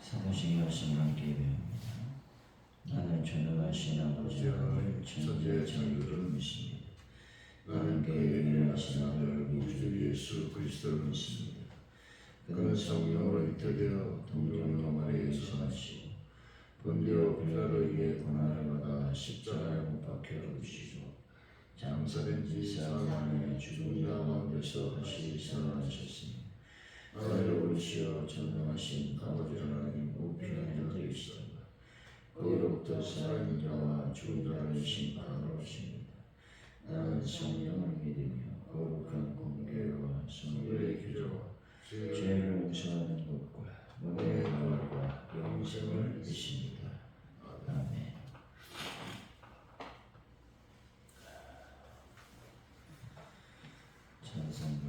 사도신경 말씀을 함께 배웁니다. 나는 전능하신 아버지 하나님 천지의 창조주를 믿습니다. 나는 그의 유일하신 아들 우리 주 예수 그리스도를 믿습니다. 그는 성령으로 잉태되어 동정녀 마리아에서 나시고 본디오 빌라도에게 고난을 받아 십자가에 못 박혀 죽으시고 장사된 지 사흘 만에 죽은 자 가운데서 다시 살아나셨습니다. 나를 오르시어 전능하신 아버지 하나님 우편에 앉아 계시다가 거기로부터 살아있는 자와 죽은 자를 심판하러 오십니다. 나는 성령을 믿으며 거룩한 공교회와 성도의 교제와 죄를 용서하는 것과 몸의 부활과 영생을 믿습니다. 아멘. 찬송가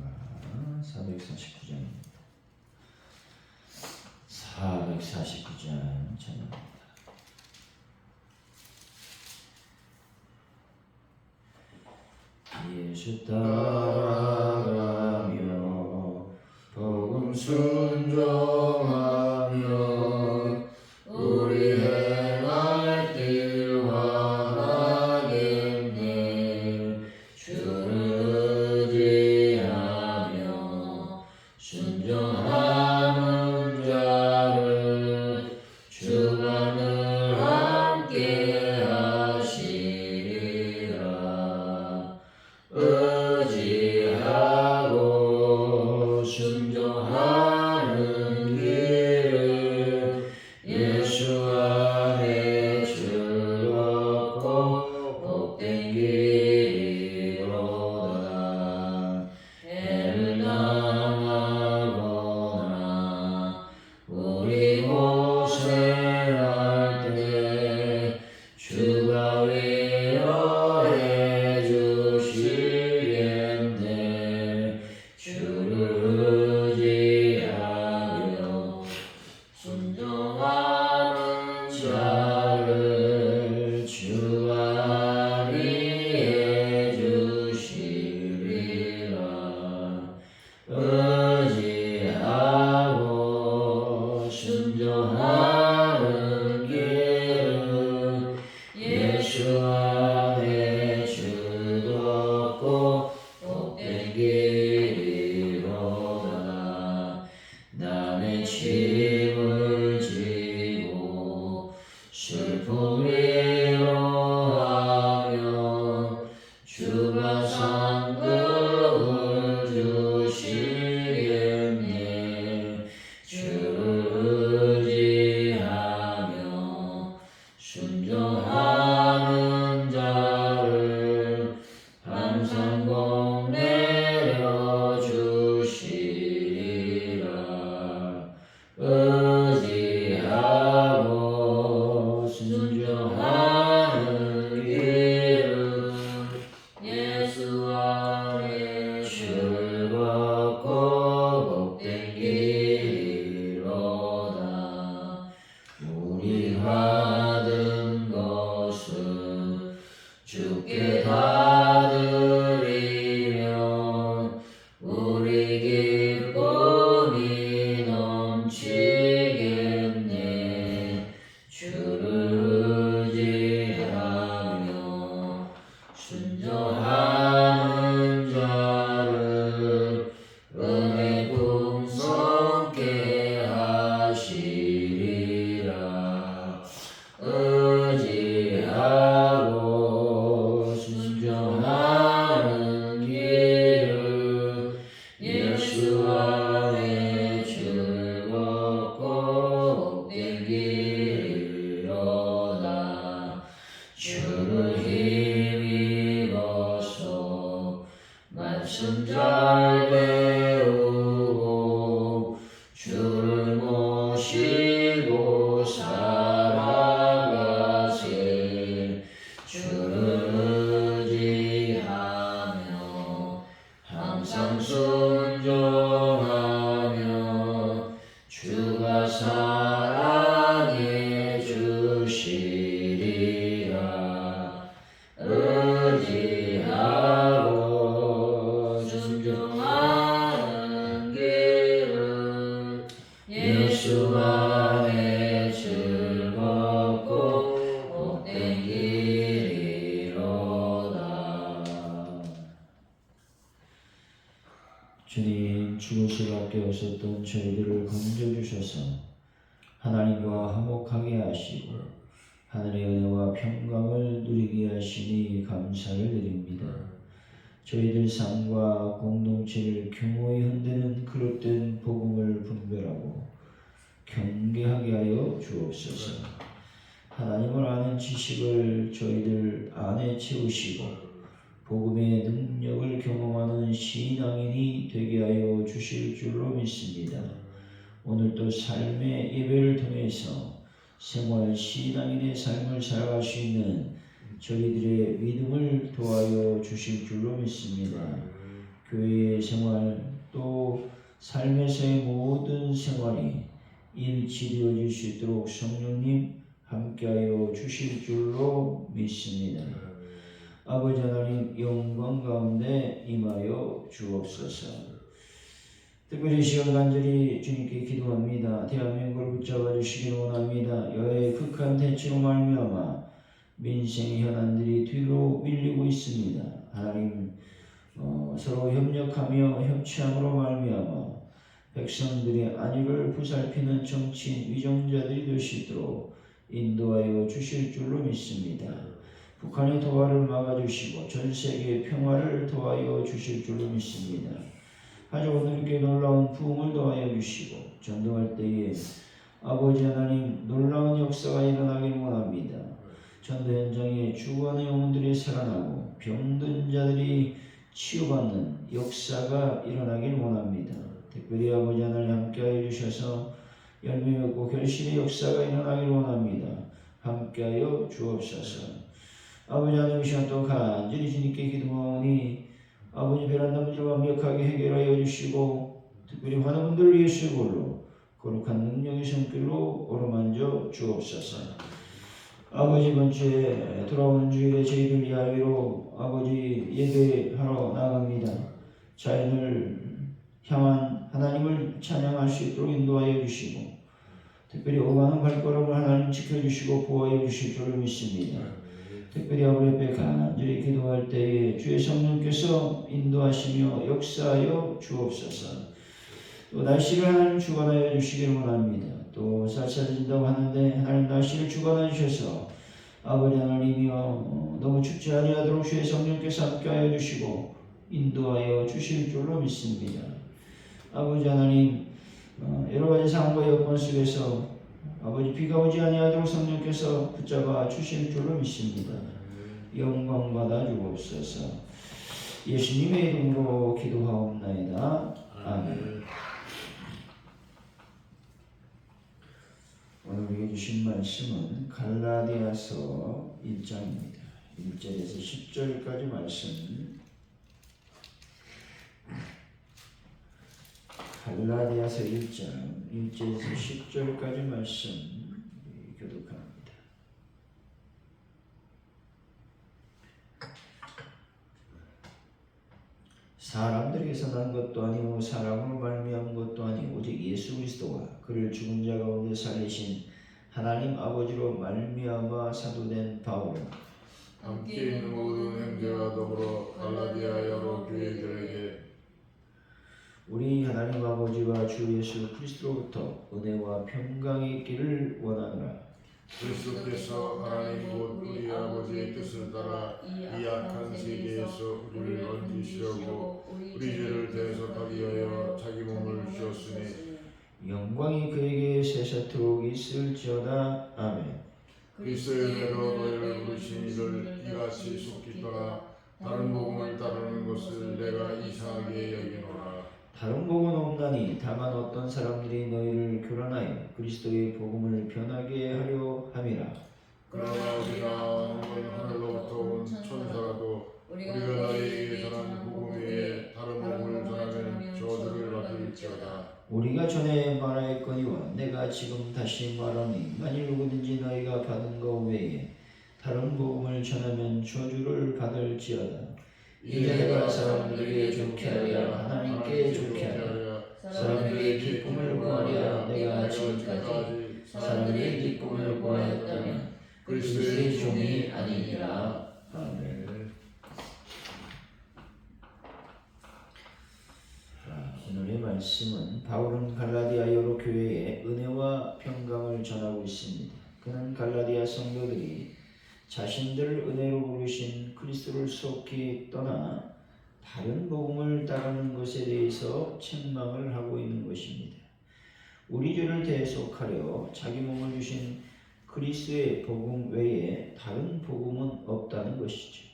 449장입니다. 449장 찬양합니다. 예수 따라가며 복음 순종하며 우리 행할 길 완하겠네. 주를 의지하며 순종하는 자를 주가 늘 함께 하시리라. 의지하고 순종하는 길을 예수 안에 즐겁고 복된 길이로다. 해를 당하거나 우리 고생할 때 주가 위로해 주시겠네. 주를 의지하며 순종하는 자를 주가 위해 주시리라. 의지하고 순종하는 길은 예수 안에 즐겁고 복된 길이로다. 남의 짐을 지고 슬픔 위로하며 주가 상급을 주시겠네. 주를 의지하며 순종하는 자를 항상 복 내려 주시리라. 의지하고 순종하는 길은 예수 안에 즐겁고 복된 길이로다. 우리 받은 것은 주께 다 드리면 우리 기쁨이 넘치겠네. 주를 의지하며 순종하는 자를 은혜 풍성케 하시리라. 의지하고 순종하는 길은 예수 안에 즐겁고 복된 길이로다. 주를 힘입어서 말씀 잘 배우고 주를 모시고 살아가세. 주를 의지하며 항상 순종하며 주가 사랑해 주시리라. 의지하고 순종하는 길은 예수 안에 죽을 수밖에 없었던 저희들을 건져주셔서 하나님과 화목하게 하시고 하늘의 은혜와 평강을 누리게 하시니 감사를 드립니다. 저희들 삶과 공동체를 교모히 흔드는 그릇된 복음을 분별하고 경계하게 하여 주옵소서. 하나님을 아는 지식을 저희들 안에 채우시고 복음의 능력을 경험하는 신앙인이 되게 하여 주실 줄로 믿습니다. 오늘도 삶의 예배를 통해서 생활 신앙인의 삶을 살아갈 수 있는 저희들의 믿음을 도와여 주실 줄로 믿습니다. 교회의 생활 또 삶에서의 모든 생활이 일치되어질 수 있도록 성령님 함께하여 주실 줄로 믿습니다. 아버지 하나님 영광 가운데 임하여 주옵소서. 특별히 시간 간절히 주님께 기도합니다. 대한민국을 붙잡아 주시길 원합니다. 여의 극한 대치로 말미암아 민생 현안들이 뒤로 밀리고 있습니다. 하나님 서로 협력하며 협치함으로 말미암아 백성들의 안위를 보살피는 정치인 위정자들이 될 수 있도록 인도하여 주실 줄로 믿습니다. 북한의 도발을 막아주시고 전 세계의 평화를 도와여 주실 줄로 믿습니다. 아주 오늘께 놀라운 부흥을 도와여 주시고 전등할 때에 아버지 하나님 놀라운 역사가 일어나길 원합니다. 전도 현장에 죽어가는 영혼들이 살아나고 병든 자들이 치유받는 역사가 일어나길 원합니다. 특별히 아버지 하나님 함께하여 주셔서 열매 맺고 결실의 역사가 일어나길 원합니다. 함께하여 주옵소서. 아버지 하나님 이 시간 또 간절히 주님께 기도하오니 아버지 베란다 문제를 완벽하게 해결하여 주시고 특별히 많은 분들 예수의 볼로 거룩한 능력의 손길로 어루만져 주옵소서. 아버지 이번 주에 돌아오는 주일에 저희들 야외로 아버지 예배하러 나갑니다. 자연을 향한 하나님을 찬양할 수 있도록 인도하여 주시고 특별히 오가는 발걸음을 하나님 지켜주시고 보호하여 주실 줄을 믿습니다. 특별히 아버지 앞에 간절히 기도할 때에 주의 성령께서 인도하시며 역사하여 주옵소서. 또 날씨를 하나님 주관하여 주시길 원합니다. 또 쌀쌀해진다고 하는데 하나님 날씨를 주관하여 주셔서 아버지 하나님이여 너무 춥지 아니하도록 주의 성령께서 함께하여 주시고 인도하여 주실 줄로 믿습니다. 아버지 하나님 여러가지 상황과 여건 속에서 아버지 비가 오지 아니하도록 성령께서 붙잡아 주실 줄로 믿습니다. 영광 받아 주옵소서. 예수님의 이름으로 기도하옵나이다. 아멘. 오늘 우리에게 주신 말씀은 갈라디아서 1장입니다. 1절에서 10절까지 말씀. 갈라디아서 1장 1절에서 10절까지 말씀 교독합니다. 사람들에게서 난 것도 아니고 사람으로 말미암은 것도 아니고 오직 예수 그리스도와 그를 죽은 자 가운데 살리신 하나님 아버지로 말미암아 사도된 바울은 함께 있는 모든 형제와 더불어 갈라디아 여러 교회들에게 우리 하나님 아버지와 주 예수 그리스도로부터 은혜와 평강이 있기를 원하노라. 그리스도께서 하나님 곧 우리 아버지의 뜻을 따라 이 악한 세계에서 우리를 건지시려고 우리 죄를 대속하기 위하여 자기 몸을 주었으니 영광이 그에게 세세토록 있을지어다. 아멘. 그리스도의 은혜로 너희를 부르신 이를 이같이 속기 떠나 다른 복음을 따르는 것을 내가 이상하게 여기노라. 다른 복은 없나니 다만 어떤 사람들이 너희를 교란하여 그리스도의 복음을 변하게 하려 함이라. 그러나 우리가 하늘로부터 온 천사라도 우리가 너희에게 전한 복음 외에 다른 복음을 전하면 저주를 받을지어다. 우리가 전에 말하였거니와 내가 지금 다시 말하니 만일 누구든지 너희가 받은 것 외에 다른 복음을 전하면 저주를 받을지어다. 이제 내가 사람들에게 좋게 하랴 하나님께 좋게 하랴 사람들의 기쁨을 구하랴 내가 지금까지 사람들의 기쁨을 구하였다면 그리스도의 종이 아니니라. 아멘. 오늘의 말씀 말씀은 바울은 갈라디아 여러 교회에 은혜와 평강을 전하고 있습니다. 그는 갈라디아 성도들이 자신들을 은혜로 부르신 그리스도를 속히 떠나 다른 복음을 따르는 것에 대해서 책망을 하고 있는 것입니다. 우리 죄를 대속하려 자기 몸을 주신 그리스도의 복음 외에 다른 복음은 없다는 것이죠.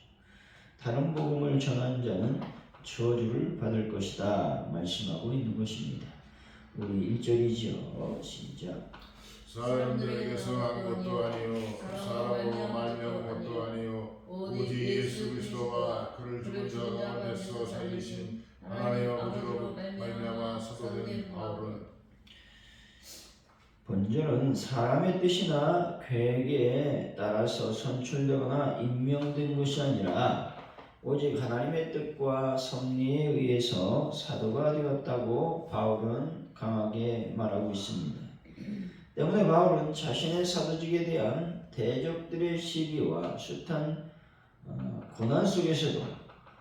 다른 복음을 전한 자는 저주를 받을 것이다 말씀하고 있는 것입니다. 우리 1절이죠. 시작. 사람들에게서 난 것도 아니요 사람으로 말미암은 것도 아니요 오직 예수 그리스도가 그를 죽은 자 가운데서 살리신 하나님 아버지로 말미암아 사도된 바울은 본절은 사람의 뜻이나 계획에 따라서 선출되거나 임명된 것이 아니라 오직 하나님의 뜻과 섭리에 의해서 사도가 되었다고 바울은 강하게 말하고 있습니다. 때문에 바울은 자신의 사도직에 대한 대적들의 시기와 숱한 고난 속에서도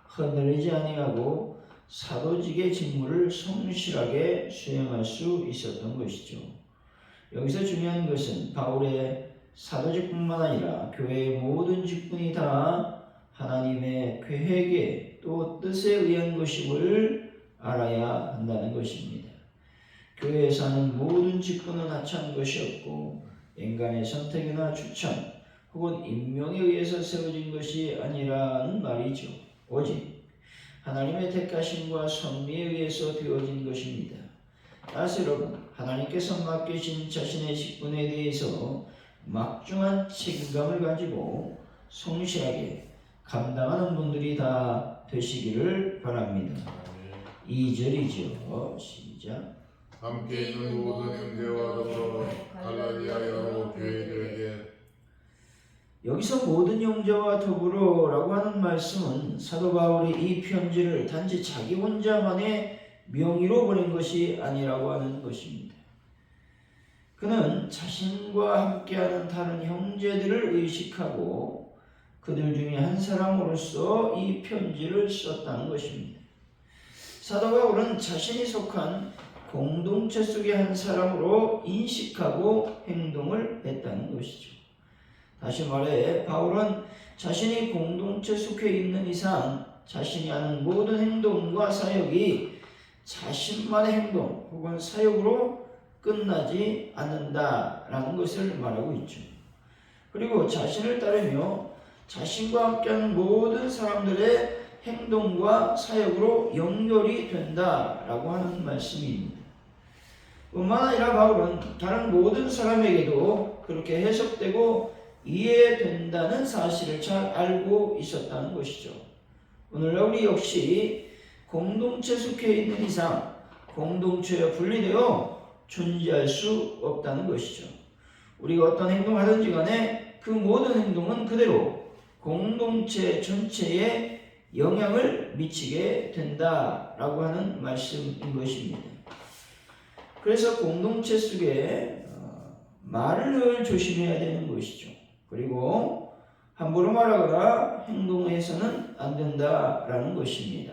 흔들리지 아니하고 사도직의 직무를 성실하게 수행할 수 있었던 것이죠. 여기서 중요한 것은 바울의 사도직뿐만 아니라 교회의 모든 직분이 다 하나님의 계획에 또 뜻에 의한 것임을 알아야 한다는 것입니다. 교회에서 하는 모든 직분은 하찮은 것이 없고 인간의 선택이나 추천 혹은 임명에 의해서 세워진 것이 아니라는 말이죠. 오직 하나님의 택하심과 섭리에 의해서 되어진 것입니다. 따라서 여러분, 하나님께서 맡기신 자신의 직분에 대해서 막중한 책임감을 가지고 성실하게 감당하는 분들이 다 되시기를 바랍니다. 2절이죠. 시작. 함께 있는 모든 형제와 더불어 갈라디아 여러 교회들에게 여기서 모든 형제와 더불어라고 하는 말씀은 사도 바울이 이 편지를 단지 자기 혼자만의 명의로 보낸 것이 아니라고 하는 것입니다. 그는 자신과 함께하는 다른 형제들을 의식하고 그들 중에 한 사람으로서 이 편지를 썼다는 것입니다. 사도 바울은 자신이 속한 공동체 속의 한 사람으로 인식하고 행동을 했다는 것이죠. 다시 말해 바울은 자신이 공동체 속에 있는 이상 자신이 하는 모든 행동과 사역이 자신만의 행동 혹은 사역으로 끝나지 않는다라는 것을 말하고 있죠. 그리고 자신을 따르며 자신과 함께하는 모든 사람들의 행동과 사역으로 연결이 된다라고 하는 말씀입니다. 뿐만 아니라 바울은 다른 모든 사람에게도 그렇게 해석되고 이해된다는 사실을 잘 알고 있었다는 것이죠. 오늘날 우리 역시 공동체 속에 있는 이상 공동체에 분리되어 존재할 수 없다는 것이죠. 우리가 어떤 행동을 하든지 간에 그 모든 행동은 그대로 공동체 전체에 영향을 미치게 된다라고 하는 말씀인 것입니다. 그래서 공동체 속에 말을 늘 조심해야 되는 것이죠. 그리고 함부로 말하거나 행동해서는 안 된다라는 것입니다.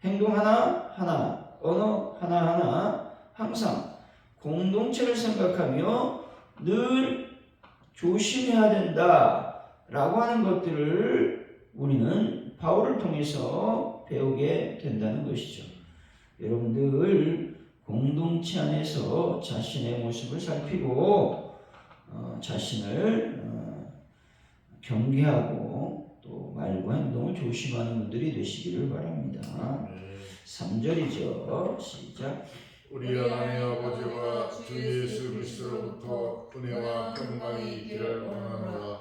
행동 하나하나, 언어 하나하나 항상 공동체를 생각하며 늘 조심해야 된다라고 하는 것들을 우리는 바울을 통해서 배우게 된다는 것이죠. 여러분들 공동체 안에서 자신의 모습을 살피고 자신을 경계하고 또 말과 행동을 조심하는 분들이 되시기를 바랍니다. 3절이죠. 시작. 우리 하나님 아버지와 주 예수 그리스도로부터 은혜와 평강이 있기를 원하노라.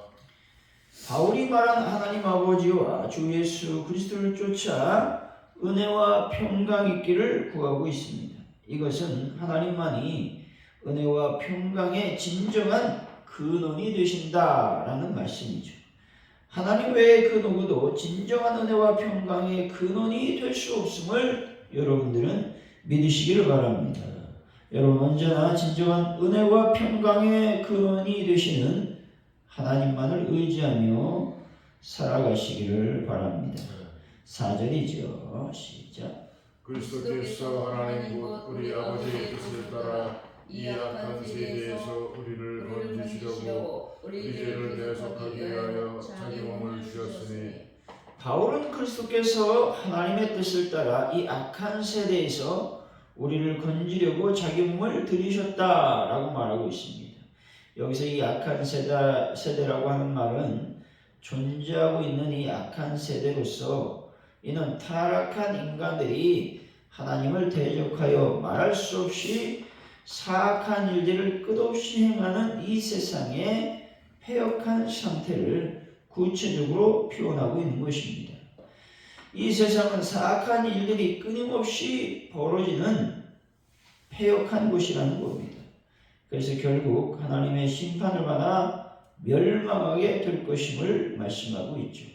바울이 말한 하나님 아버지와 주 예수 그리스도를 쫓아 은혜와 평강이 있기를 구하고 있습니다. 이것은 하나님만이 은혜와 평강의 진정한 근원이 되신다라는 말씀이죠. 하나님 외에 그 누구도 진정한 은혜와 평강의 근원이 될 수 없음을 여러분들은 믿으시기를 바랍니다. 여러분 언제나 진정한 은혜와 평강의 근원이 되시는 하나님만을 의지하며 살아가시기를 바랍니다. 4절이죠. 시작. 그리스도께서 하나님 곧 우리 아버지의 뜻을 따라 이 악한 세대에서 우리를 건지시려고 우리 죄를 대속하기 위하여 자기 몸을 주셨으니 바울은 그리스도께서 하나님의 뜻을 따라 이 악한 세대에서 우리를 건지려고 자기 몸을 들이셨다라고 말하고 있습니다. 여기서 이 악한 세대라고 하는 말은 존재하고 있는 이 악한 세대로서 이는 타락한 인간들이 하나님을 대적하여 말할 수 없이 사악한 일들을 끝없이 행하는 이 세상의 패역한 상태를 구체적으로 표현하고 있는 것입니다. 이 세상은 사악한 일들이 끊임없이 벌어지는 패역한 곳이라는 겁니다. 그래서 결국 하나님의 심판을 받아 멸망하게 될 것임을 말씀하고 있죠.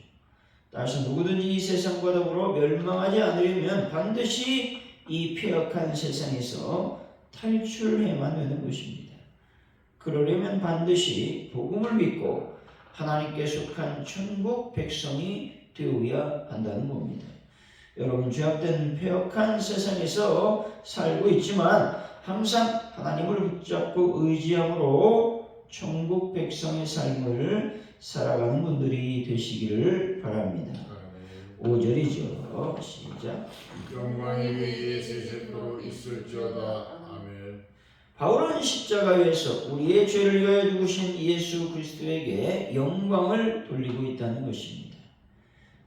따라서 누구든지 이 세상과 더불어 멸망하지 않으려면 반드시 이 패역한 세상에서 탈출해야만 되는 것입니다. 그러려면 반드시 복음을 믿고 하나님께 속한 천국 백성이 되어야 한다는 겁니다. 여러분, 죄악된 패역한 세상에서 살고 있지만 항상 하나님을 붙잡고 의지함으로 천국 백성의 삶을 살아가는 분들이 되시기를 바랍니다. 5절이죠. 시작. 영광이 위에 세세토록 있을지어다. 아멘. 바울은 십자가 위에서 우리의 죄를 위하여 죽으신 예수 그리스도에게 영광을 돌리고 있다는 것입니다.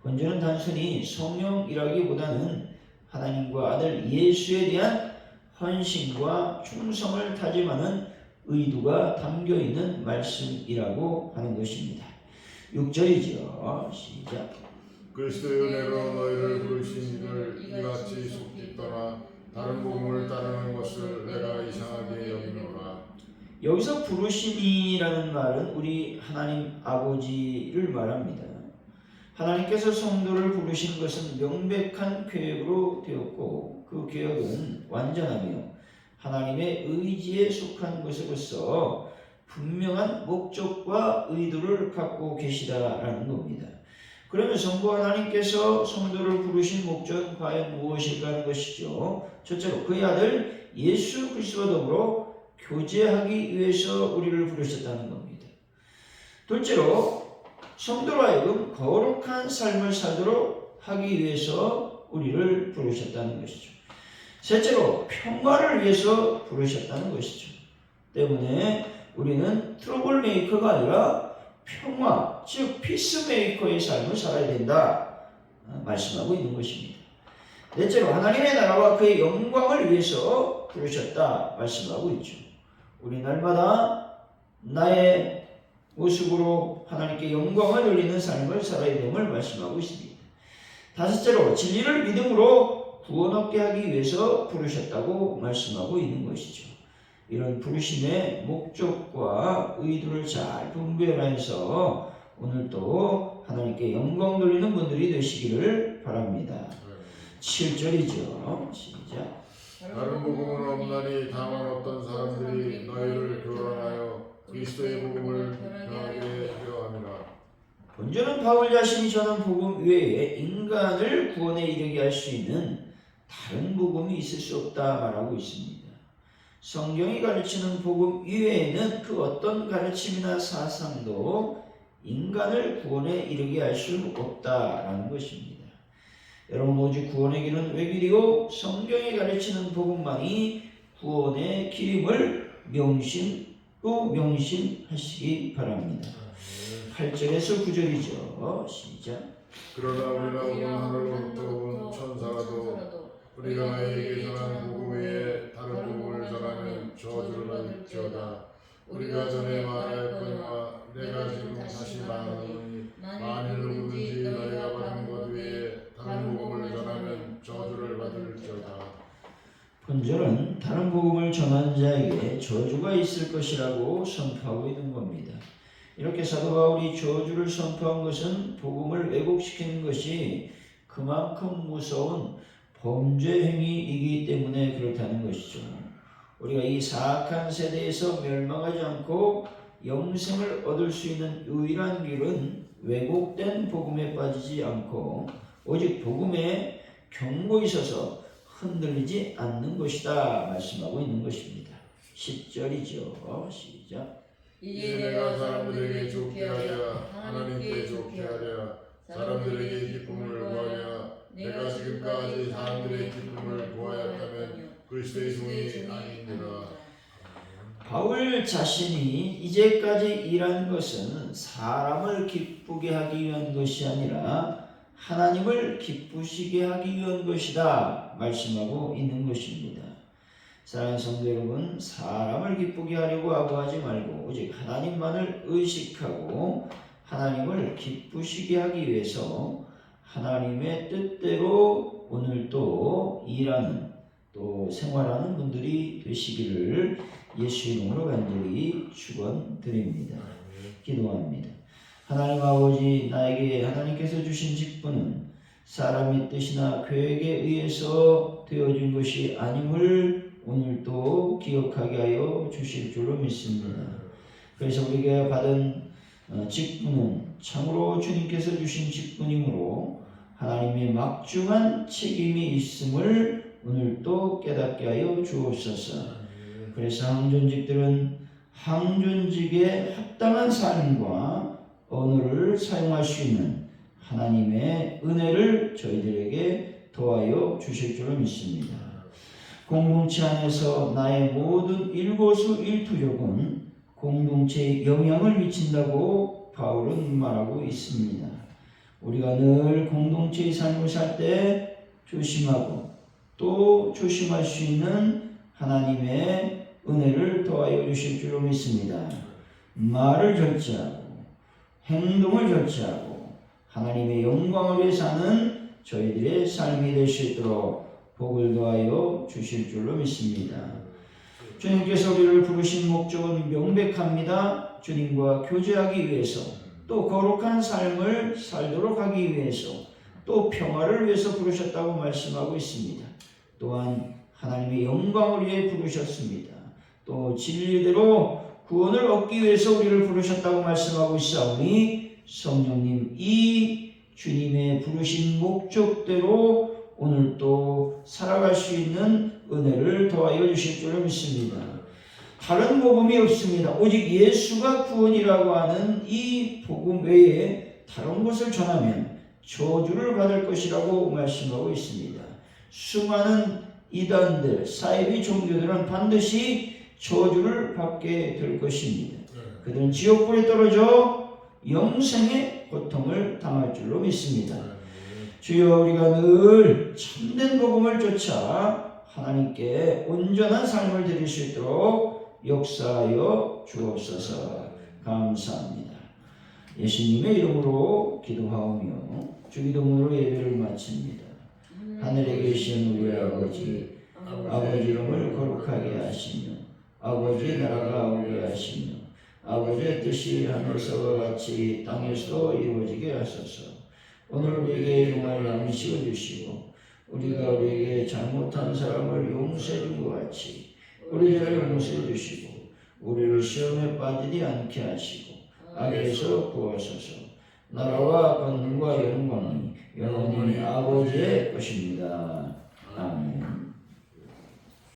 본절은 단순히 성령이라기보다는 하나님과 아들 예수에 대한 헌신과 충성을 다짐하는 의도가 담겨있는 말씀이라고 하는 것입니다. 6절이죠. 시작. 그리스도의 은혜로 너희를 부르신 이를 이같이 속히 떠나 다른 복음을 따르는 것을 내가 이상하게 여기노라. 여기서 부르심이라는 말은 우리 하나님 아버지를 말합니다. 하나님께서 성도를 부르신 것은 명백한 계획으로 되었고 그 계획은 완전하며 하나님의 의지에 속한 것으로서 분명한 목적과 의도를 갖고 계시다라는 겁니다. 그러면 성부 하나님께서 성도를 부르신 목적은 과연 무엇일까 하는 것이죠. 첫째로 그의 아들 예수 그리스도와 더불어 교제하기 위해서 우리를 부르셨다는 겁니다. 둘째로 성도로 하여금 거룩한 삶을 살도록 하기 위해서 우리를 부르셨다는 것이죠. 셋째로 평화를 위해서 부르셨다는 것이죠. 때문에 우리는 트러블 메이커가 아니라 평화, 즉 피스메이커의 삶을 살아야 된다 말씀하고 있는 것입니다. 넷째로 하나님의 나라와 그의 영광을 위해서 부르셨다 말씀하고 있죠. 우리 날마다 나의 모습으로 하나님께 영광을 돌리는 삶을 살아야 됨을 말씀하고 있습니다. 다섯째로 진리를 믿음으로 구원 얻게 하기 위해서 부르셨다고 말씀하고 있는 것이죠. 이런 부르심의 목적과 의도를 잘 분별해서 오늘도 하나님께 영광 돌리는 분들이 되시기를 바랍니다. 7절이죠. 시작. 다른 복음은 없나니 다만 어떤 사람들이 너희를 교란하여 그리스도의 복음을 변하게 하려 함이라. 본절은 바울 자신이 전한 복음 외에 인간을 구원에 이르게 할 수 있는 다른 복음이 있을 수 없다 말하고 있습니다. 성경이 가르치는 복음 이외에는 그 어떤 가르침이나 사상도 인간을 구원에 이르게 할 수 없다라는 것입니다. 여러분, 오직 구원의 길은 외길이요 성경이 가르치는 복음만이 구원의 길임을 명심하시기 바랍니다. 8절에서 9절이죠. 시작. 그러나 우리가 오늘 하늘로부터 온 천사라도 우리가 너희에게 전한 복음 외에 다른 복음을 전하면 저주를 받을지어다. 우리가 전에 말하였거니와 내가 지금 다시 말하노니 만일 누구든지 너희가 받은 것 외에 다른 복음을 전하면 저주를 받을지어다. 본절은 다른 복음을 전한 자에게 저주가 있을 것이라고 선포하고 있는 겁니다. 이렇게 사도 바울이 저주를 선포한 것은 복음을 왜곡시키는 것이 그만큼 무서운 범죄 행위이기 때문에 그렇다는 것이죠. 우리가 이 사악한 세대에서 멸망하지 않고 영생을 얻을 수 있는 유일한 길은 왜곡된 복음에 빠지지 않고 오직 복음에 견고히 서서 흔들리지 않는 것이다 말씀하고 있는 것입니다. 10절이죠. 시작. 이제 내가 사람들에게 좋게 하랴 하나님께 좋게 하랴 사람들에게 기쁨을 구하랴 내가 지금까지 사람들의 기쁨을 구하였다면 그리스도의 종이 아니니라. 바울 자신이 이제까지 일한 것은 사람을 기쁘게 하기 위한 것이 아니라 하나님을 기쁘시게 하기 위한 것이다 말씀하고 있는 것입니다. 사랑하는 성도 여러분, 사람을 기쁘게 하려고 하지 말고 오직 하나님만을 의식하고 하나님을 기쁘시게 하기 위해서 하나님의 뜻대로 오늘 또 일하는 또 생활하는 분들이 되시기를 예수 이름으로 간절히 축원드립니다. 기도합니다. 하나님 아버지, 나에게 하나님께서 주신 직분은 사람의 뜻이나 계획에 의해서 되어진 것이 아님을 오늘도 기억하게 하여 주실 줄로 믿습니다. 그래서 우리가 받은 직분은 참으로 주님께서 주신 직분이므로 하나님의 막중한 책임이 있음을 오늘도 깨닫게 하여 주옵소서. 그래서 항존직들은 항존직에 합당한 삶과 언어를 사용할 수 있는 하나님의 은혜를 저희들에게 더하여 주실 줄로 믿습니다. 공동체 안에서 나의 모든 일거수일투족은 공동체에 영향을 미친다고 바울은 말하고 있습니다. 우리가 늘 공동체의 삶을 살 때 조심하고 또 조심할 수 있는 하나님의 은혜를 더하여 주실 줄로 믿습니다. 말을 절제하고 행동을 절제하고 하나님의 영광을 위해 사는 저희들의 삶이 될 수 있도록 복을 더하여 주실 줄로 믿습니다. 주님께서 우리를 부르신 목적은 명백합니다. 주님과 교제하기 위해서, 또 거룩한 삶을 살도록 하기 위해서, 또 평화를 위해서 부르셨다고 말씀하고 있습니다. 또한 하나님의 영광을 위해 부르셨습니다. 또 진리대로 구원을 얻기 위해서 우리를 부르셨다고 말씀하고 있사오니 성령님, 이 주님의 부르신 목적대로 오늘 또 살아갈 수 있는 은혜를 더하여 주실 줄로 믿습니다. 다른 복음이 없습니다. 오직 예수가 구원이라고 하는 이 복음 외에 다른 것을 전하면 저주를 받을 것이라고 말씀하고 있습니다. 수많은 이단들, 사이비 종교들은 반드시 저주를 받게 될 것입니다. 그들은 지옥불에 떨어져 영생의 고통을 당할 줄로 믿습니다. 주여, 우리가 늘 참된 복음을 쫓아 하나님께 온전한 삶을 드릴 수 있도록 역사하여 주옵소서. 감사합니다. 예수님의 이름으로 기도하오며 주기도문으로 예배를 마칩니다. 하늘에 계신 우리 아버지, 아버지 이름을 거룩하게 하시며 아버지의 나라가 오게 하시며 아버지의 뜻이 하늘에서와 같이 땅에서도 이루어지게 하소서. 오늘 우리에게 용할 양식을 주시고 우리가 우리에게 잘못한 사람을 용서해 준 것 같이 우리 죄를 용서해 주시고 우리를 시험에 빠지지 않게 하시고 악에서 구하소서. 나라와 권능과 영광이 영원히 아버지의 것입니다. 아멘.